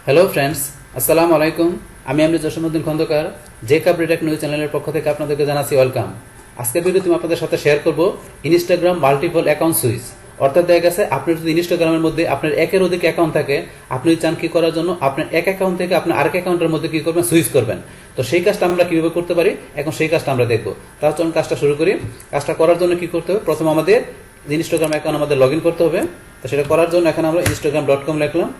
Hello friends, আসসালামু আলাইকুম। আমি জসীমউদ্দিন খন্দকার যে কাবরি টেক নিউজ চ্যানেলের পক্ষ থেকে আপনাদেরকে জানাচ্ছি ওয়েলকাম। আজকের ভিডিওতে আমি আপনাদের সাথে শেয়ার করব ইনস্টাগ্রাম মাল্টিপল অ্যাকাউন্ট সুইচ। অর্থাৎ দেখা গেছে আপনার যদি ইনস্টাগ্রামের মধ্যে আপনার একের অধিক অ্যাকাউন্ট থাকে, আপনি চান কি করার জন্য আপনার এক অ্যাকাউন্ট থেকে আপনার আরেক অ্যাকাউন্টের মধ্যে কি করবেন, সুইচ করবেন। তো সেই কাজটা আমরা কিভাবে করতে পারি, এখন সেই কাজটা আমরা দেখবো। তার জন্য কাজটা শুরু করি। কাজটা করার জন্য কি করতে হবে, প্রথমে আমাদের ইনস্টাগ্রাম অ্যাকাউন্ট আমাদের লগ ইন করতে হবে। তো সেটা করার জন্য এখানে আমরা instagram.com লিখলাম।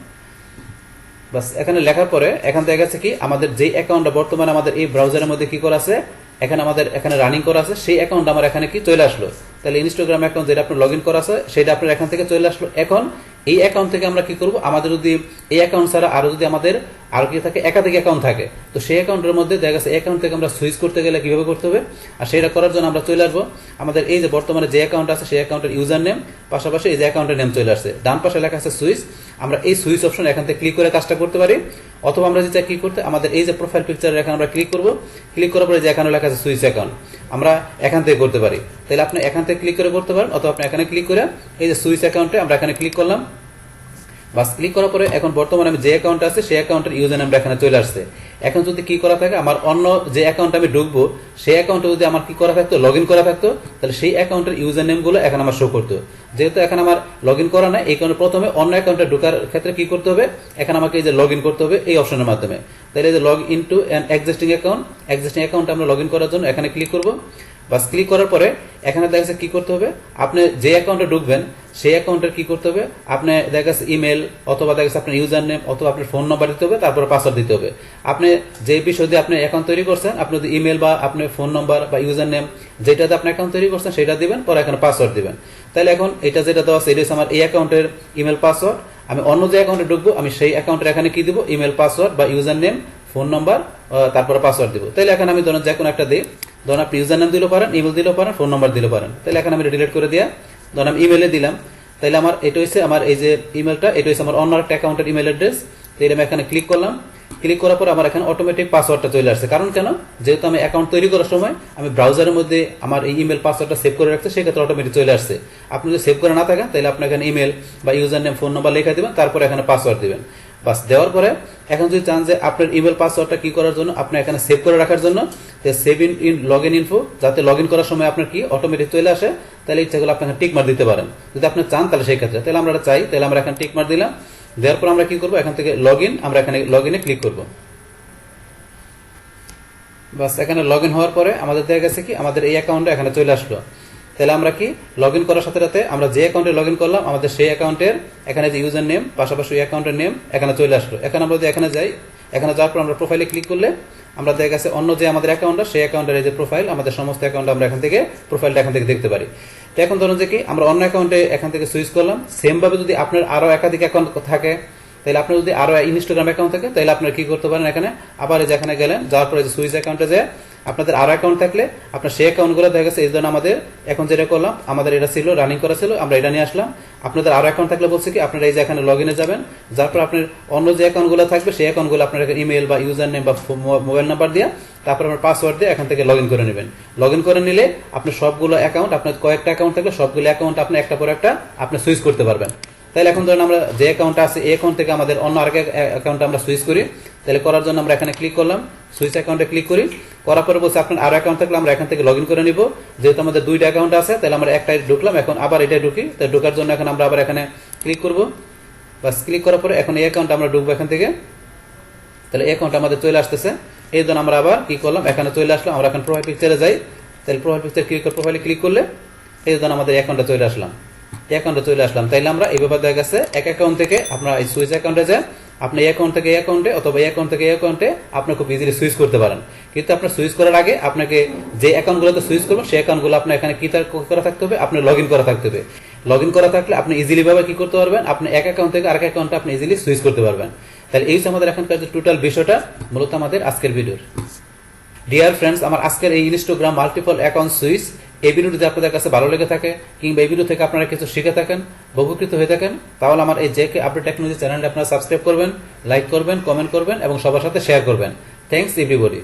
বাস এখানে লেখার পরে এখান থেকে গেছে কি আমাদের যে অ্যাকাউন্টটা বর্তমানে আমাদের এই ব্রাউজারের মধ্যে কি করা আছে, এখানে আমাদের এখানে রানিং করা আছে, সেই অ্যাকাউন্ট আমার এখানে কি চলে আসলো। তাহলে ইনস্টাগ্রাম অ্যাকাউন্ট যেটা আপনার লগ ইন করা আছে সেটা আপনার এখান থেকে চলে আসলো। এখন এই অ্যাকাউন্ট থেকে আমরা কি করব, আমাদের যদি এই অ্যাকাউন্ট ছাড়া আরো যদি আমাদের আর কি থাকে, একাধিক অ্যাকাউন্ট থাকে, তো সেই অ্যাকাউন্টের মধ্যে দেখা গেছে অ্যাকাউন্ট থেকে আমরা সুইচ করতে গেলে কিভাবে করতে হবে, আর সেটা করার জন্য আমরা চলে আসবো আমাদের এই যে বর্তমানে যে অ্যাকাউন্ট আছে সেই অ্যাকাউন্টের ইউজার নেম, পাশাপাশি এই যে অ্যাকাউন্টের নেম চলে আসছে, ডান পাশে লেখা আছে সুইচ। আমরা এই সুইচ অপশন এখান থেকে ক্লিক করে কাজটা করতে পারি। অথবা আমরা যদি চাই কি করতে, আমাদের এই যে প্রোফাইল পিকচার এখানে আমরা ক্লিক করব, ক্লিক করার পরে যে এখানে লেখা আছে সুইচ অ্যাকাউন্ট, আমরা এখান থেকে করতে পারি। তাহলে আপনি এখান থেকে ক্লিক করে করতে পারেন, অথবা আপনি এখানে ক্লিক করে এই যে সুইচ অ্যাকাউন্টে আমরা এখানে ক্লিক করলাম। বাস ক্লিক করার পরে এখন বর্তমানে আমি যে অ্যাকাউন্ট আছে সেই অ্যাকাউন্টের ইউজার নেমটা এখানে চলে আসছে। এখন যদি কি করা থাকে, আমার অন্য যে অ্যাকাউন্ট আমি ঢুকবো সেই অ্যাকাউন্টে যদি আমার কি করা থাকতো, লগ ইন করা থাকতো, তাহলে সেই অ্যাকাউন্টের ইউজার নেমগুলো এখন আমার শো করতো। যেহেতু এখন আমার লগ ইন করা নাই, এই কারণে প্রথমে অন্য অ্যাকাউন্টে ঢোকার ক্ষেত্রে কি করতে হবে, এখন আমাকে এই যে লগ ইন করতে হবে এই অপশনের মাধ্যমে। তাহলে এই যে log in to an existing account আমরা লগ ইন করার জন্য এখানে ক্লিক করবো। বাস ক্লিক করার পরে এখানে দেখা যাচ্ছে কি করতে হবে, আপনি যে অ্যাকাউন্টে ঢুকবেন সেই অ্যাকাউন্টের কি করতে হবে, আপনি দেখা যাচ্ছে ইমেল অথবা দেখা যাচ্ছে আপনার ইউজার নেম অথবা আপনার ফোন নাম্বার দিতে হবে, তারপরে পাসওয়ার্ড দিতে হবে। আপনি যে বিষয় দিয়ে আপনি অ্যাকাউন্ট তৈরি করছেন, আপনি যদি ইমেল বা আপনার ফোন নাম্বার বা ইউজার নেম যেটাতে আপনি অ্যাকাউন্ট তৈরি করছেন সেটা দিবেন, পরে এখানে পাসওয়ার্ড দিবেন। তাহলে এখন এটা যেটা দেওয়া আছে এটা হচ্ছে আমার এই অ্যাকাউন্টের ইমেল পাসওয়ার্ড। আমি অন্য যে অ্যাকাউন্টে ঢুকবো আমি সেই অ্যাকাউন্টের এখানে কি দিব, ইমেল পাসওয়ার্ড বা ইউজার নেম, ফোন নাম্বার, তারপরে পাসওয়ার্ড দিব। তাহলে এখানে আমি ধরুন যে কোনো একটা দিই, ধরুন আপনি ইউজার নাম দিলেও পারেন, ইমেল দিলেও পারেন, ফোন নাম্বার দিলেও পারেন। তাহলে এখন আমি ডিলিট করে দিয়া ধরুন আমি ইমেলে দিলাম। তাহলে আমার এটা হচ্ছে আমার এই যে ইমেলটা, এটা হচ্ছে আমার অন্য একটা অ্যাকাউন্টের ইমেল অ্যাড্রেস। তো এটা আমি এখানে ক্লিক করলাম। ক্লিক করার পর আমার এখানে অটোমেটিক পাসওয়ার্ডটা চলে আসছে। কারণ কেন, যেহেতু আমি অ্যাকাউন্ট তৈরি করার সময় আমি ব্রাউজারের মধ্যে আমার এই ইমেল পাসওয়ার্ডটা সেভ করে রাখছি, সেক্ষেত্রে অটোমেটিক চলে আসছে। আপনি যদি সেভ করে না থাকেন তাহলে আপনি এখানে ইমেল বা ইউজার নেম, ফোন নাম্বার লেখা দিবেন, তারপরে এখানে পাসওয়ার্ড দিবেন। বাস দেওয়ার পরে এখন যদি চান যে আপনার ইমেল পাসওয়ার্ডটা কি করার জন্য, আপনি এখানে সেভ করে রাখার জন্য, save in log in info, যাতে লগ ইন করার সময় আপনার কি অটোমেটিক চলে আসে, তাহলে ইচ্ছাগুলো আপনি টিক মার দিতে পারেন যদি আপনি চান। তাহলে সেই ক্ষেত্রে তাহলে আমরা চাই, তাহলে আমরা এখানে টিক মার দিলাম। দেওয়ার পর আমরা কি করবো, এখান থেকে লগ ইন, আমরা এখানে লগ ইনে ক্লিক করবো। বাস এখানে লগ ইন হওয়ার পরে আমাদের দেখা গেছে কি আমাদের এই অ্যাকাউন্টে এখানে চলে আসলো। তাহলে আমরা কি লগ ইন করার সাথে সাথে আমরা যে অ্যাকাউন্টে লগ ইন করলাম আমাদের সেই অ্যাকাউন্টের এখানে যে ইউজার নেম, পাশাপাশি অ্যাকাউন্টের নেম এখানে চলে আসলো। এখন আমরা যদি এখানে যাই, এখানে যাওয়ার পর আমরা প্রোফাইলে ক্লিক করলে আমরা দেখা গেছে অন্য যে আমাদের অ্যাকাউন্টটা সেই অ্যাকাউন্টের এই যে প্রোফাইল, আমাদের সমস্ত অ্যাকাউন্ট আমরা এখান থেকে প্রোফাইলটা এখান থেকে দেখতে পারি। তো এখন ধরুন যে কি আমরা অন্য অ্যাকাউন্টে এখান থেকে সুইচ করলাম। সেম ভাবে যদি আপনার আরো একাধিক অ্যাকাউন্ট থাকে, তাহলে আপনার যদি আরো ইনস্টাগ্রাম অ্যাকাউন্ট থাকে, তাহলে আপনারা কি করতে পারেন, এখানে আবার যেখানে গেলেন যাওয়ার পরে সুইচ অ্যাকাউন্টে যায় আপনাদের আরো অ্যাকাউন্ট থাকলে আপনার সেই অ্যাকাউন্টগুলো দেখা গেছে, এই জন্য আমাদের এখন যেটা করলাম, আমাদের এটা ছিল রানিং করা ছিল, আমরা এটা নিয়ে আসলাম। আপনাদের আরো অ্যাকাউন্ট থাকলে বলছে কি আপনারা এই যে এখানে লগ ইনে যাবেন, যার পর আপনার অন্য যে অ্যাকাউন্টগুলো থাকবে সেই অ্যাকাউন্টগুলো আপনার ইমেল বা ইউজার নেম বা মোবাইল নাম্বার দিয়ে, তারপর আপনার পাসওয়ার্ড দিয়ে এখান থেকে লগ ইন করে নেবেন। লগ ইন করে নিলে আপনি সবগুলো অ্যাকাউন্ট, আপনার কয়েকটা অ্যাকাউন্ট থাকলে সবগুলো অ্যাকাউন্ট আপনি একটা পর একটা আপনি সুইচ করতে পারবেন। তাহলে এখন ধরুন আমরা যে অ্যাকাউন্টটা আছে এই অ্যাকাউন্ট থেকে আমাদের অন্য আরেক অ্যাকাউন্টে আমরা সুইচ করি। তাহলে করার জন্য আমরা এখানে ক্লিক করলাম, সুইচ অ্যাকাউন্টে ক্লিক করি। করার পরে বলছে আপনার আরো অ্যাকাউন্ট থাকলে আমরা এখান থেকে লগ ইন করে নিব। যেহেতু আমাদের দুইটা অ্যাকাউন্ট আছে, তাহলে আমরা একটাই ঢুকলাম, এখন আবার এটাই ঢুকি। তাই ঢোকার জন্য এখন আমরা আবার এখানে ক্লিক করব। বাস ক্লিক করার পরে এখন এই অ্যাকাউন্ট আমরা ঢুকবো এখান থেকে। তাহলে এই অ্যাকাউন্ট আমাদের চলে আসতেছে। এই জন্য আমরা আবার কি করলাম, এখানে চলে আসলাম, আমরা এখন প্রোফাইল পিকচারে যাই। তাহলে প্রোফাইল পিকচার ক্লিক করে প্রোফাইলে ক্লিক করলে এই জন্য আমাদের অ্যাকাউন্টে চলে আসলাম, অ্যাকাউন্টে চলে আসলাম। তাইলে আমরা এই ব্যাপার দেখা গেছে এক অ্যাকাউন্ট থেকে আপনার এই সুইচ অ্যাকাউন্টে যায়, আপনি এই অ্যাকাউন্ট থেকে এই অ্যাকাউন্টে অথবা এই অ্যাকাউন্ট থেকে এই অ্যাকাউন্টে আপনি খুব ইজিলি সুইচ করতে পারেন। কিন্তু আপনার সুইচ করার আগে আপনাকে যে অ্যাকাউন্টগুলোতে সুইচ করবেন সেই অ্যাকাউন্টগুলো আপনার এখানে কি করা থাকতে হবে, আপনার লগ ইন করা থাকতে হবে। লগ ইন করা থাকলে আপনি ইজিলি ভাবে কি করতে পারবেন, আপনি এক অ্যাকাউন্ট থেকে আরেক অ্যাকাউন্টে আপনি ইজিলি সুইচ করতে পারবেন। তাহলে এই হচ্ছে আমাদের এখানকার যে টোটাল বিষয়টা, মূলত আমাদের আজকের ভিডিওর। ডিয়ার ফ্রেন্ডস, আমার আজকের এই ইনস্টাগ্রাম মাল্টিপল অ্যাকাউন্ট সুইচ এই ভিডিওটি যদি আপনাদের কাছে ভালো লেগে থাকে কিংবা এই ভিডিও থেকে আপনারা কিছু শিখে থাকেন, উপকৃত হয়ে থাকেন, তাহলে আমার এই জেকে আপডেট টেকনোলজি চ্যানেলটি আপনারা সাবস্ক্রাইব করবেন, লাইক করবেন, কমেন্ট করবেন এবং সবার সাথে শেয়ার করবেন। Thanks everybody.